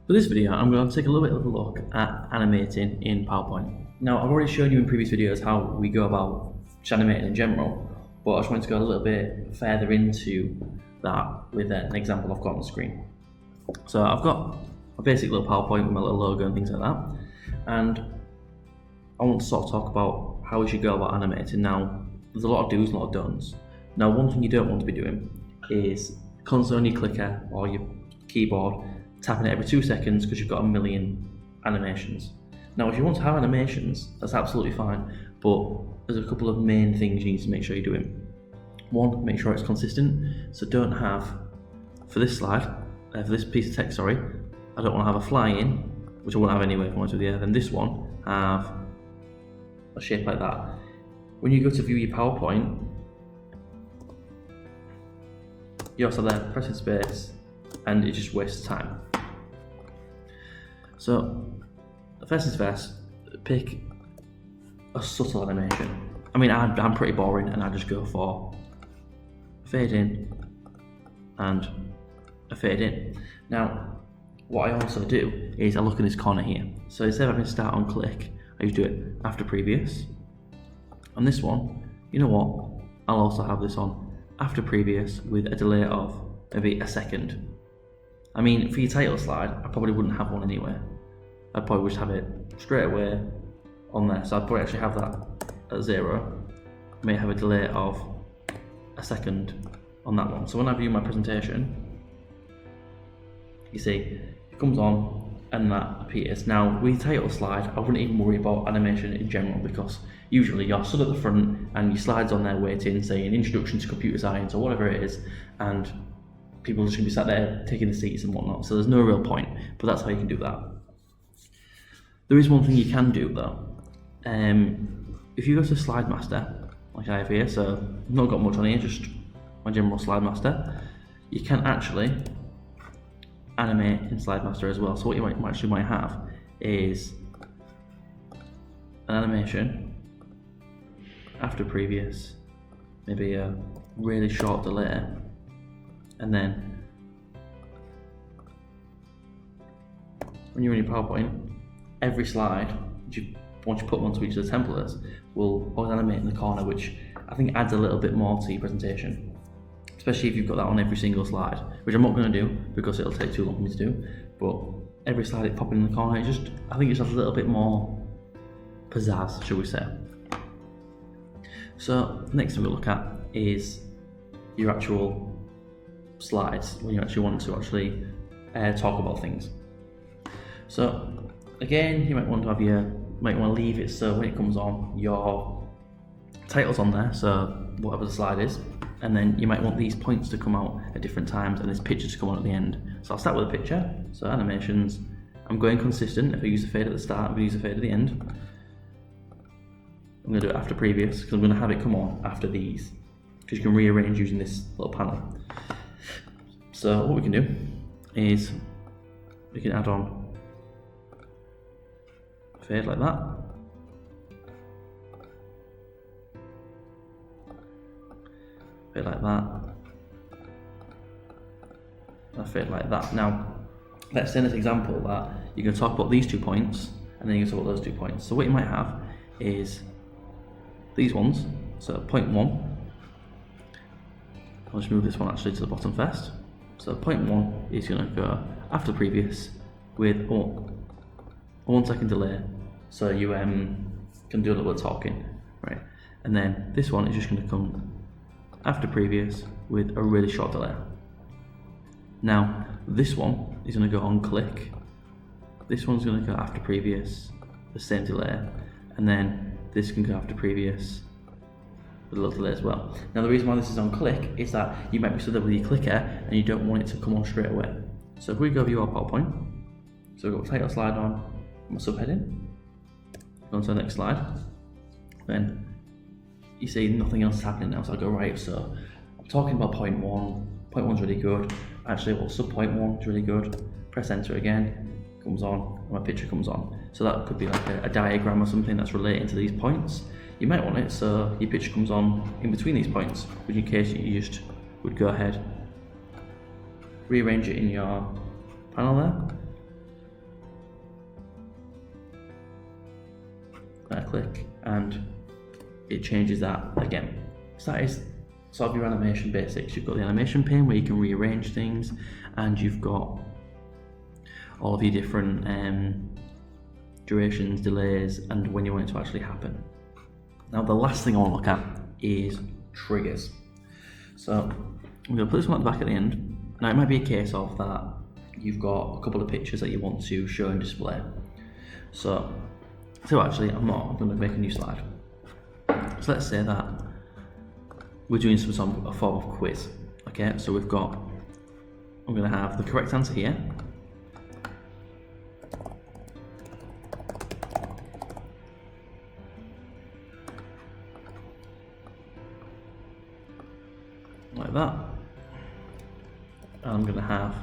For this video, I'm going to take a little bit of a look at animating in PowerPoint. Now, I've already shown you in previous videos how we go about just animating in general, but I just wanted to go a little bit further into that with an example I've got on the screen. So I've got a basic little PowerPoint with my little logo and things like that, and I want to sort of talk about how we should go about animating. Now, there's a lot of do's and a lot of don'ts. Now, one thing you don't want to be doing is constantly on your clicker or your keyboard tapping it every 2 seconds because you've got a million animations. Now, if you want to have animations, that's absolutely fine, but there's a couple of main things you need to make sure you're doing. One, make sure it's consistent. So don't have, for this slide, for this piece of text, sorry, I don't want to have a fly in, which I won't have anyway if I'm honest with you. Then this one, have a shape like that. When you go to view your PowerPoint, you're also there pressing space, and it just wastes time. So, first things first, pick a subtle animation. I mean, I'm pretty boring, and I just go for a fade in and a fade in. Now, what I also do is I look in this corner here. So instead of having to start on click, I just do it after previous. On this one, you know what? I'll also have this on after previous with a delay of maybe a second. I mean, for your title slide, I probably wouldn't have one anyway. I'd probably just have it straight away on there. So I'd probably actually have that at 0. I may have a delay of a second on that one. So when I view my presentation, you see, it comes on and that appears. Now, with title slide, I wouldn't even worry about animation in general because usually you're stood at the front and your slide's on there waiting, saying Introduction to Computer Science or whatever it is, and people are just going to be sat there taking the seats and whatnot, so there's no real point, but that's how you can do that. There is one thing you can do though. If you go to Slide Master, like I have here, so I've not got much on here, just my general Slide Master, you can actually animate in Slide Master as well. So what you might have is an animation after previous, maybe a really short delay, and then when you're in your PowerPoint, every slide, once you put one to each of the templates, will always animate in the corner, which I think adds a little bit more to your presentation, especially if you've got that on every single slide, which I'm not going to do because it'll take too long for me to do, but every slide it popping in the corner, I think it just has a little bit more pizzazz, shall we say. So the next thing we'll look at is your actual slides when you actually want to talk about things. So again, you might want to leave it so when it comes on, your title's on there, so whatever the slide is, and then you might want these points to come out at different times and this picture to come on at the end. So I'll start with a picture. So animations, I'm going consistent. If I use the fade at the start, if I use the fade at the end, I'm going to do it after previous because I'm going to have it come on after these, because you can rearrange using this little panel. So what we can do is we can add on a fade like that, fade like that, and a fade like that. Now, let's say in this example that you can talk about these 2 points and then you can talk about those 2 points. So what you might have is these ones, so point 1, I'll just move this one actually to the bottom first. So point 1 is going to go after previous with a 1 second delay, so you can do a little bit of talking, right? And then this one is just going to come after previous with a really short delay. Now this one is going to go on click, this one's going to go after previous, the same delay, and then this can go after previous with a little delay as well. Now the reason why this is on click is that you might be stood there with your clicker and you don't want it to come on straight away. So if we go view our PowerPoint, so we've got title slide on, my subheading, go on to the next slide, then you see nothing else is happening now, so I go right, so I'm talking about point 1, point 1's really good, actually well, sub point 1 is really good, press enter again, comes on, and my picture comes on. So that could be like a diagram or something that's relating to these points. You might want it so your picture comes on in between these points, which in case you just would go ahead, rearrange it in your panel there, click, and it changes that again. So that is sort of your animation basics. You've got the animation pane where you can rearrange things, and you've got all of your different durations, delays, and when you want it to actually happen. Now the last thing I want to look at is triggers. So I'm going to put this one at the back at the end. Now it might be a case of that you've got a couple of pictures that you want to show and display. So actually I'm going to make a new slide. So let's say that we're doing some form of quiz. Okay, so I'm going to have the correct answer here. Like that. And I'm going to have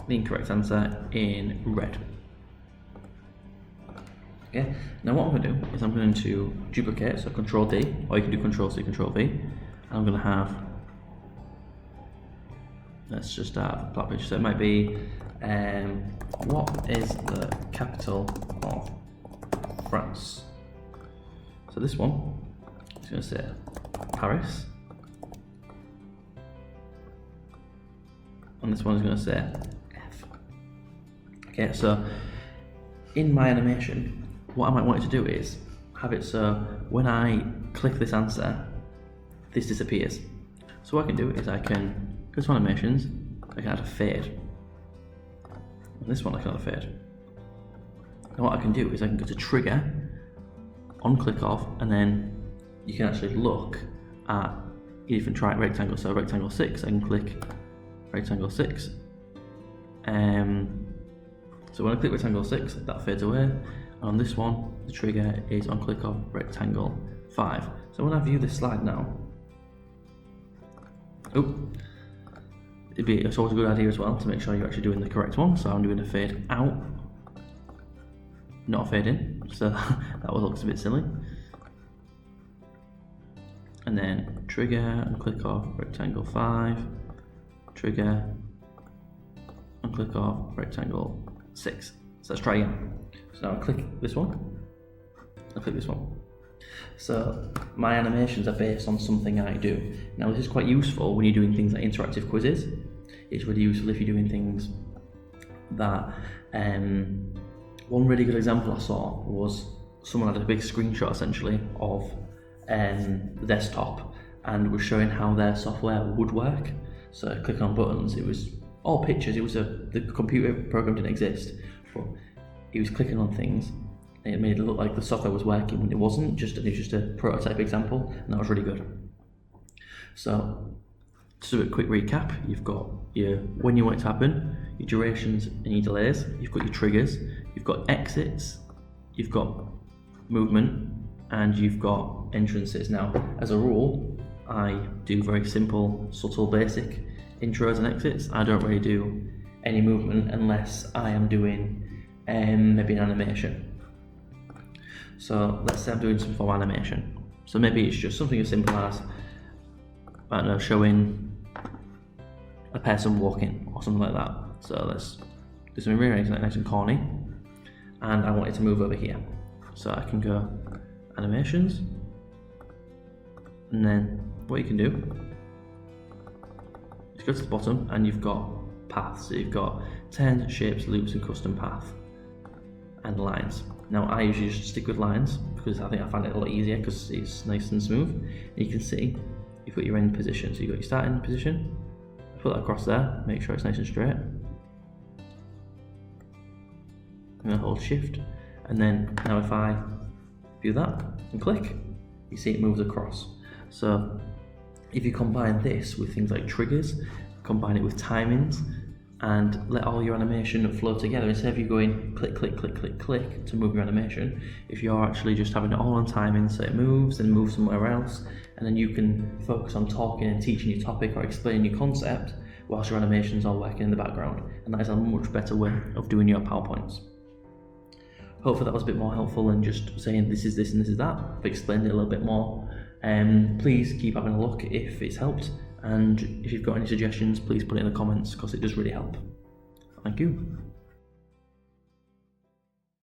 the incorrect answer in red. Okay, now what I'm going to do is I'm going to duplicate, so Control D, or you can do Control C, Control V, and I'm going to have, let's just start a black picture, so it might be, what is the capital of France? So this one is going to say Paris, and this one is going to say F. Okay, so in my animation, what I might want it to do is have it so when I click this answer, this disappears. So what I can do is I can go to animations, I can add a fade. And this one I can add a fade. And what I can do is I can go to trigger, on click off, and then you can actually look at, you can try rectangle, so rectangle 6, I can click rectangle 6. So when I click rectangle 6, that fades away. And on this one, the trigger is on click of rectangle 5. So when I view this slide now, it's always a good idea as well to make sure you're actually doing the correct one. So I'm doing a fade out, not a fade in, so that looks a bit silly. And then trigger and click off rectangle 5, trigger and click off rectangle 6. So let's try again. So now I click this one, I click this one. So my animations are based on something I do. Now this is quite useful when you're doing things like interactive quizzes. It's really useful if you're doing things that, one really good example I saw was someone had a big screenshot essentially of the desktop and was showing how their software would work. So clicking on buttons, it was all pictures, the computer program didn't exist, but he was clicking on things and it made it look like the software was working when it wasn't, it was just a prototype example, and that was really good. So just to do a quick recap, you've got your when you want it to happen, your durations and your delays, you've got your triggers, you've got exits, you've got movement, and you've got entrances. Now, as a rule, I do very simple, subtle, basic intros and exits. I don't really do any movement unless I am doing maybe an animation. So let's say I'm doing some form of animation. So maybe it's just something as simple as, I don't know, showing a person walking or something like that. So let's do something really nice and corny, and I want it to move over here. So I can go animations, and then what you can do is go to the bottom and you've got paths. So you've got 10 shapes, loops, and custom path, and lines. Now I usually just stick with lines because I find it a lot easier because it's nice and smooth. And you can see you've got your end position. So you've got your starting position, put that across there, make sure it's nice and straight. I'm going to hold shift, and then now if I view that and click, you see it moves across. So if you combine this with things like triggers, combine it with timings, and let all your animation flow together, instead of you going click, click, click, click, click to move your animation, if you're actually just having it all on timing so it moves and moves somewhere else, and then you can focus on talking and teaching your topic or explaining your concept whilst your animations are working in the background, and that is a much better way of doing your PowerPoints. Hopefully that was a bit more helpful than just saying this is this and this is that. I've explained it a little bit more. Please keep having a look if it's helped, and if you've got any suggestions, please put it in the comments because it does really help. Thank you.